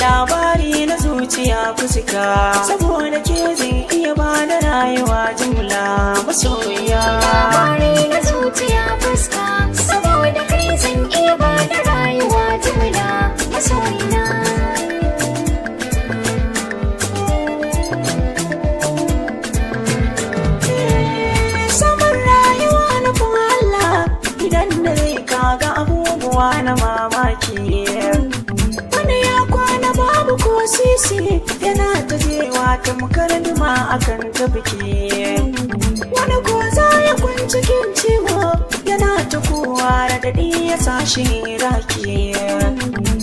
labari na zuciya fuska, saboda ke zan iya ba da rayuwa jumla masoyiya. Labari na zuciya fuska, saboda kai zan iya ba da rayuwa jumla masoyina. Saman rayuwa na kuma Allah, idan da zai kaga abubuwa na mamaki. Wani ya kwana babu ko sisi, yana ta jewa tamkar duma akan ta biki. Wani ko za ya kwanci kin ciwo, yana ta kowa radadi ya sa shi raki.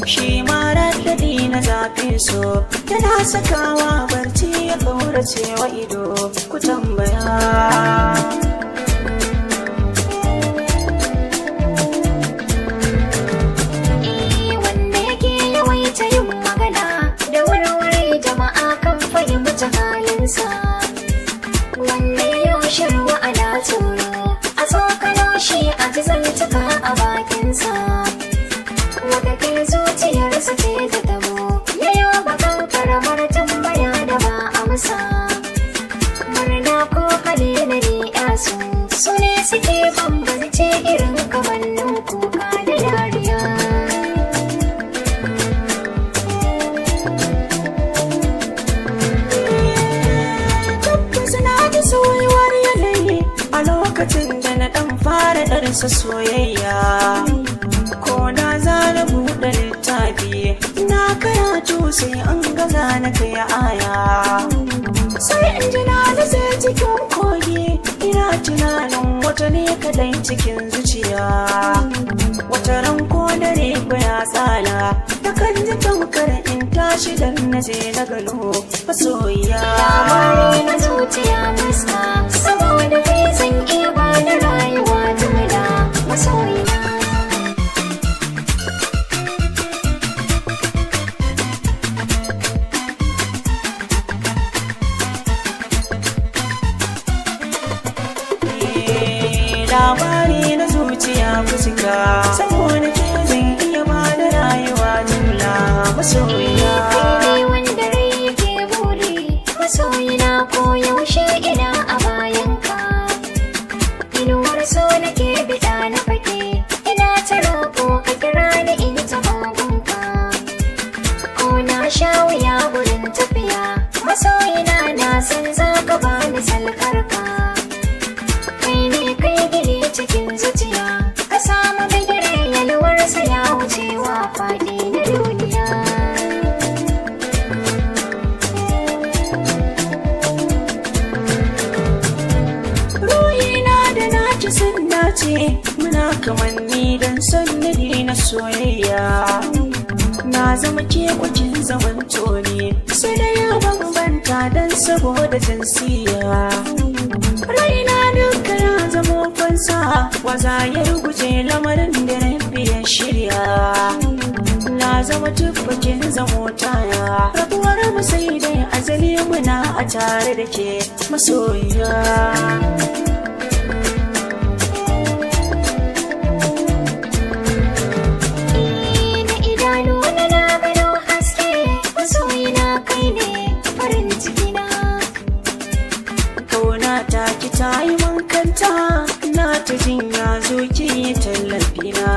Shi ma radadi na zafi so, yana sakawa barci ya kaurace wa ido, ku tambaya. Wanda ya yi shirwa ana tsoro, a tsokano shi a ji zantuka a bakinsa. Wata kai zuciyarsa ce ta tabo, ya yi bakan karamar tambaya da ba amsa. Murna ko kalilari yasu, su ne suke bambance irin kamannin kuka da dariya. Soyuwar yanayi a lokacin da na ɗan fara ɗarsa soyayya, ko da za na buɗe littafi na karatu sai an gaza na kai aya. Sai in ji na nutse cikin kogi, ina tunanin wata ne kadai cikin zuciya. Wata ran ko dare ko ya tsala, ta kan ji tamkar in tashi dan na je na gano masoyiya. Labari na zuciya fuska, saboda kai zan iya ba da rayuwa jumla masoyina. Labari na zuciya fuska, saboda ke zan iya ba da rayuwa jumla masoyiya. Kai ne wanda rai yake buri, masoyina ko yaushe ina a bayanka. Inuwar so nake bida na fake, ina ta roƙo ka kira ni in ta gunka. Ko na sha wuya gurin tafiya, masoyina na san za ka bani salkarka. Kai ne kai gini cikin zuciya, ka samu bigire yalwarsa ya wucewa faɗi na duniya. Ruhina da naki sun dace, muna kamanni don sannadi na soyayya. Na zama ke kwakin zaman toni, sai da ya bambanta don saboda jinsiya. Raina duka ya zama fansa, waza ya ruguje lamarin da rabi ya shirya. Na zama tuffakin zamo taya, rabuwar mu sai dai azali muna a tare da ke masoyiya. Na idanu na gano haske, masoyina kai ne farin cikina. Kauna ta ki ta yi wankanta, na ta jinya zo ki yi tallafina.